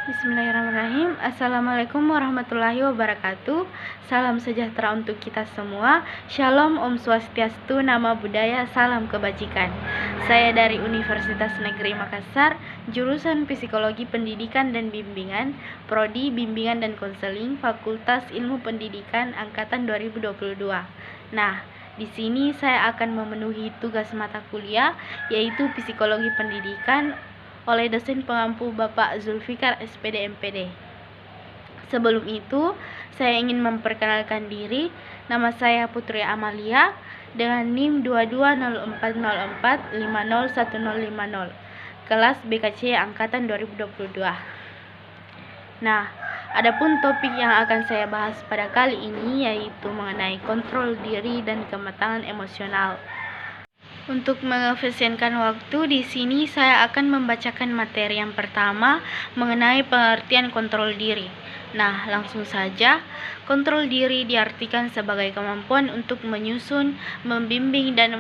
Bismillahirrahmanirrahim. Assalamualaikum warahmatullahi wabarakatuh. Salam sejahtera untuk kita semua. Shalom, Om Swastiastu, Nama Budaya, Salam Kebajikan. Saya dari Universitas Negeri Makassar, jurusan Psikologi Pendidikan dan Bimbingan, Prodi Bimbingan dan Konseling, Fakultas Ilmu Pendidikan Angkatan 2022. Nah, di sini saya akan memenuhi tugas mata kuliah yaitu Psikologi Pendidikan oleh dosen pengampu Bapak Zulfikar SPD MPD. Sebelum itu, saya ingin memperkenalkan diri. Nama saya Putri Amalia dengan NIM 220404501050, kelas BKC angkatan 2022. Nah, adapun topik yang akan saya bahas pada kali ini yaitu mengenai kontrol diri dan kematangan emosional. Untuk mengefisienkan waktu, di sini saya akan membacakan materi yang pertama mengenai pengertian kontrol diri. Nah, langsung saja. Kontrol diri diartikan sebagai kemampuan untuk menyusun, membimbing, dan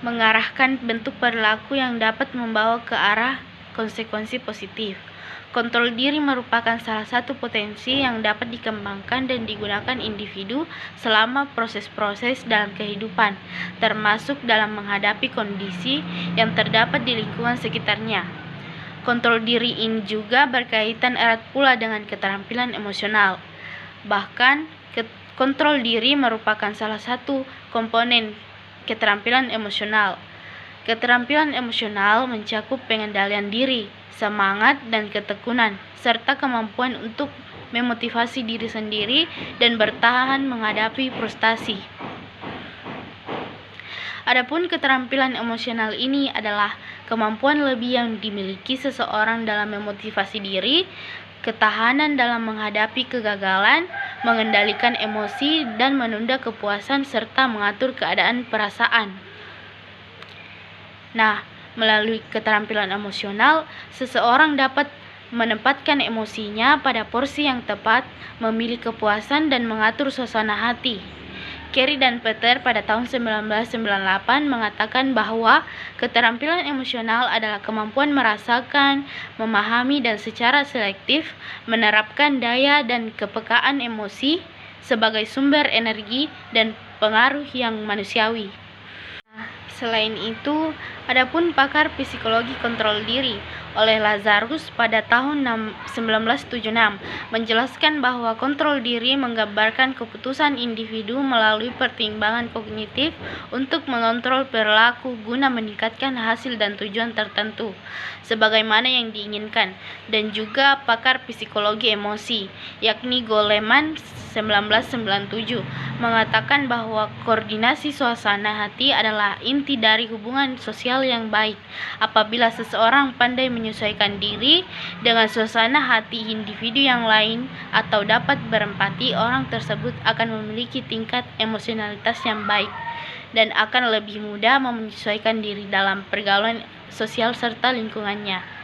mengarahkan bentuk perilaku yang dapat membawa ke arah konsekuensi positif. Kontrol diri merupakan salah satu potensi yang dapat dikembangkan dan digunakan individu selama proses-proses dalam kehidupan, termasuk dalam menghadapi kondisi yang terdapat di lingkungan sekitarnya. Kontrol diri ini juga berkaitan erat pula dengan keterampilan emosional. Bahkan, kontrol diri merupakan salah satu komponen keterampilan emosional. Keterampilan emosional mencakup pengendalian diri, semangat dan ketekunan, serta kemampuan untuk memotivasi diri sendiri dan bertahan menghadapi frustasi. Adapun keterampilan emosional ini adalah kemampuan lebih yang dimiliki seseorang dalam memotivasi diri, ketahanan dalam menghadapi kegagalan, mengendalikan emosi dan menunda kepuasan serta mengatur keadaan perasaan. Nah, melalui keterampilan emosional, seseorang dapat menempatkan emosinya pada porsi yang tepat, memilih kepuasan dan mengatur suasana hati. Carey dan Peter pada tahun 1998 mengatakan bahwa keterampilan emosional adalah kemampuan merasakan, memahami dan secara selektif menerapkan daya dan kepekaan emosi sebagai sumber energi dan pengaruh yang manusiawi. Selain itu, adapun pakar psikologi kontrol diri oleh Lazarus pada tahun 1976 menjelaskan bahwa kontrol diri menggambarkan keputusan individu melalui pertimbangan kognitif untuk mengontrol perilaku guna meningkatkan hasil dan tujuan tertentu sebagaimana yang diinginkan, dan juga pakar psikologi emosi yakni Goleman 1997 mengatakan bahwa koordinasi suasana hati adalah inti dari hubungan sosial yang baik. Apabila seseorang pandai menyesuaikan diri dengan suasana hati individu yang lain atau dapat berempati, orang tersebut akan memiliki tingkat emosionalitas yang baik dan akan lebih mudah menyesuaikan diri dalam pergaulan sosial serta lingkungannya.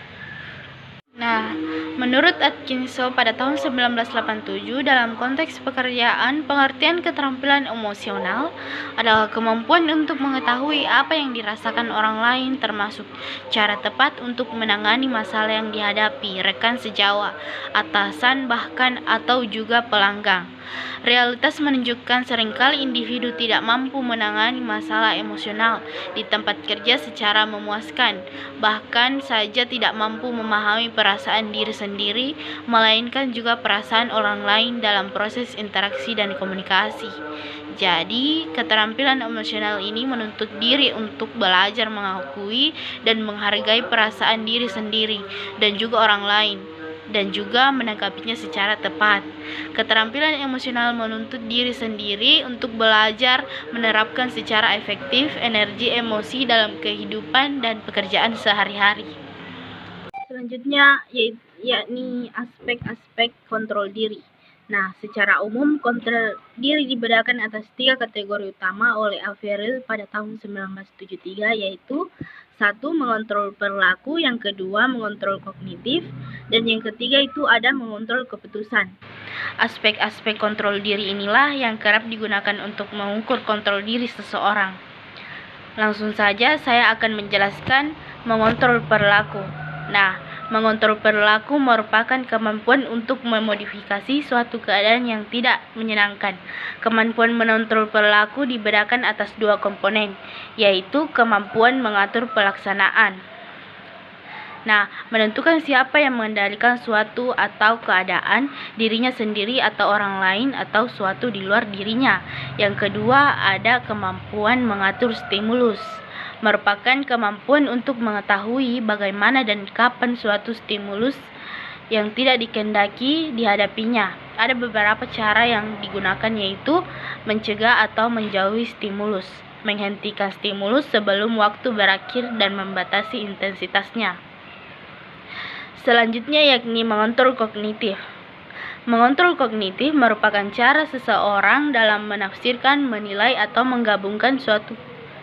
Nah, menurut Atkinson pada tahun 1987 dalam konteks pekerjaan, pengertian keterampilan emosional adalah kemampuan untuk mengetahui apa yang dirasakan orang lain, termasuk cara tepat untuk menangani masalah yang dihadapi rekan sejawat, atasan, bahkan atau juga pelanggan. Realitas menunjukkan seringkali individu tidak mampu menangani masalah emosional di tempat kerja secara memuaskan, bahkan saja tidak mampu memahami perasaan diri sendiri, melainkan juga perasaan orang lain dalam proses interaksi dan komunikasi. Jadi, keterampilan emosional ini menuntut diri untuk belajar mengakui dan menghargai perasaan diri sendiri dan juga orang lain, dan juga menanggapinya secara tepat. Keterampilan emosional menuntut diri sendiri untuk belajar menerapkan secara efektif energi emosi dalam kehidupan dan pekerjaan sehari-hari. Selanjutnya yakni aspek-aspek kontrol diri. Nah, secara umum kontrol diri dibedakan atas 3 kategori utama oleh Averill pada tahun 1973, yaitu 1. Mengontrol perilaku, yang kedua mengontrol kognitif, dan yang ketiga itu ada mengontrol keputusan. Aspek-aspek kontrol diri inilah yang kerap digunakan untuk mengukur kontrol diri seseorang. Langsung saja saya akan menjelaskan mengontrol perilaku. Nah, Mengontrol perilaku merupakan kemampuan untuk memodifikasi suatu keadaan yang tidak menyenangkan. Kemampuan mengontrol perilaku dibedakan atas dua komponen, yaitu kemampuan mengatur pelaksanaan. Nah, menentukan siapa yang mengendalikan suatu atau keadaan, dirinya sendiri atau orang lain atau suatu di luar dirinya. Yang kedua, ada kemampuan mengatur stimulus. Merupakan kemampuan untuk mengetahui bagaimana dan kapan suatu stimulus yang tidak dikehendaki dihadapinya. Ada beberapa cara yang digunakan, yaitu mencegah atau menjauhi stimulus, menghentikan stimulus sebelum waktu berakhir, dan membatasi intensitasnya. Selanjutnya yakni mengontrol kognitif. Mengontrol kognitif merupakan cara seseorang dalam menafsirkan, menilai, atau menggabungkan suatu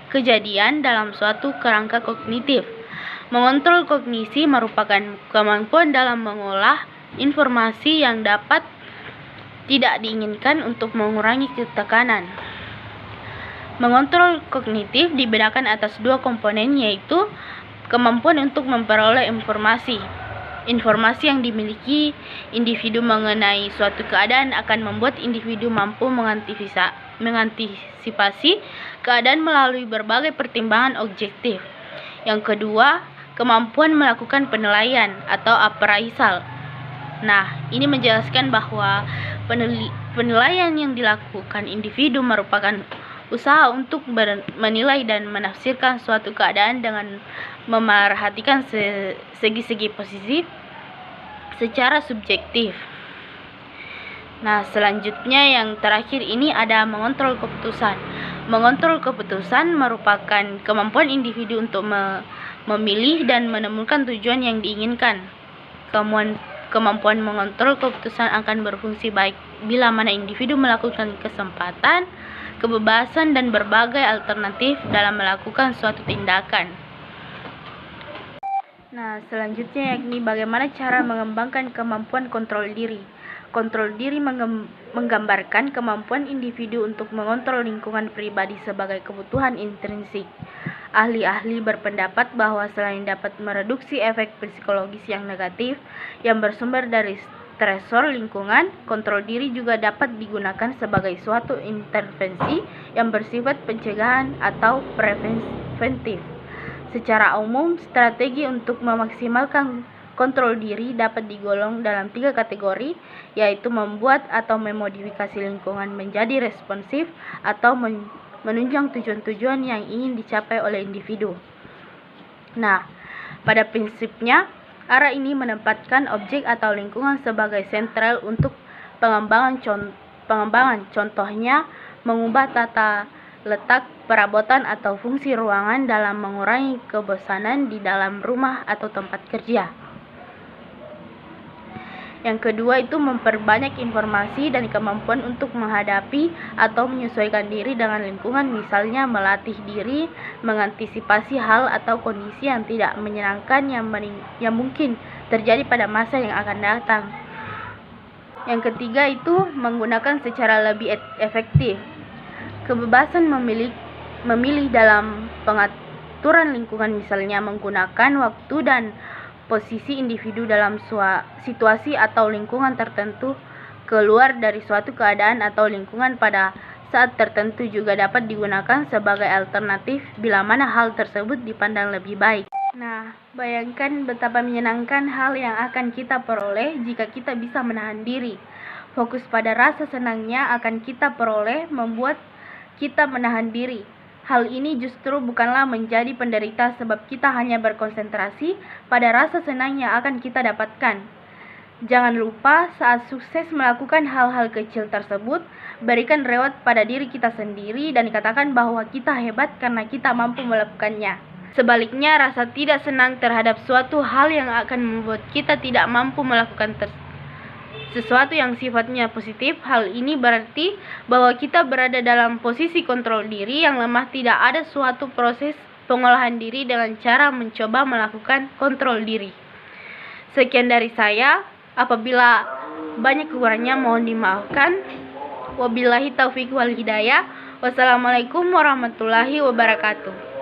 kejadian dalam suatu kerangka kognitif. Mengontrol kognisi merupakan kemampuan dalam mengolah informasi yang dapat tidak diinginkan untuk mengurangi ketekanan. Mengontrol kognitif dibedakan atas dua komponen, yaitu kemampuan untuk memperoleh informasi. Informasi yang dimiliki individu mengenai suatu keadaan akan membuat individu mampu mengantisipasi keadaan melalui berbagai pertimbangan objektif. Yang kedua, kemampuan melakukan penilaian atau appraisal. Nah, ini menjelaskan bahwa penilaian yang dilakukan individu merupakan usaha untuk menilai dan menafsirkan suatu keadaan dengan memerhatikan segi-segi positif secara subjektif. Nah, selanjutnya yang terakhir ini ada mengontrol keputusan. Mengontrol keputusan merupakan kemampuan individu untuk memilih dan menemukan tujuan yang diinginkan. Kemampuan mengontrol keputusan akan berfungsi baik bila mana individu melakukan kesempatan, kebebasan, dan berbagai alternatif dalam melakukan suatu tindakan. Nah, selanjutnya yakni bagaimana cara mengembangkan kemampuan kontrol diri. Kontrol diri menggambarkan kemampuan individu untuk mengontrol lingkungan pribadi sebagai kebutuhan intrinsik. Ahli-ahli berpendapat bahwa selain dapat mereduksi efek psikologis yang negatif yang bersumber dari stresor lingkungan, kontrol diri juga dapat digunakan sebagai suatu intervensi yang bersifat pencegahan atau preventif. Secara umum, strategi untuk memaksimalkan kontrol diri dapat digolong dalam 3 kategori, yaitu membuat atau memodifikasi lingkungan menjadi responsif atau menunjang tujuan-tujuan yang ingin dicapai oleh individu. Nah, pada prinsipnya, arah ini menempatkan objek atau lingkungan sebagai sentral untuk pengembangan. Contohnya, mengubah tata letak perabotan atau fungsi ruangan dalam mengurangi kebosanan di dalam rumah atau tempat kerja. Yang kedua itu memperbanyak informasi dan kemampuan untuk menghadapi atau menyesuaikan diri dengan lingkungan, misalnya melatih diri mengantisipasi hal atau kondisi yang tidak menyenangkan yang mungkin terjadi pada masa yang akan datang. Yang ketiga itu menggunakan secara lebih efektif. Kebebasan memilih dalam pengaturan lingkungan, misalnya menggunakan waktu dan posisi individu dalam situasi atau lingkungan tertentu keluar dari suatu keadaan atau lingkungan pada saat tertentu juga dapat digunakan sebagai alternatif bila mana hal tersebut dipandang lebih baik. Nah, bayangkan betapa menyenangkan hal yang akan kita peroleh jika kita bisa menahan diri. Fokus pada rasa senangnya akan kita peroleh membuat kita menahan diri. Hal ini justru bukanlah menjadi penderita sebab kita hanya berkonsentrasi pada rasa senang yang akan kita dapatkan. Jangan lupa saat sukses melakukan hal-hal kecil tersebut, berikan reward pada diri kita sendiri dan katakan bahwa kita hebat karena kita mampu melakukannya. Sebaliknya, rasa tidak senang terhadap suatu hal yang akan membuat kita tidak mampu melakukan sesuatu yang sifatnya positif. Hal ini berarti bahwa kita berada dalam posisi kontrol diri yang lemah. Tidak ada suatu proses pengolahan diri dengan cara mencoba melakukan kontrol diri. Sekian dari saya. Apabila banyak kekurangannya mohon dimaafkan. Wabillahi taufiq wal hidayah. Wassalamualaikum warahmatullahi wabarakatuh.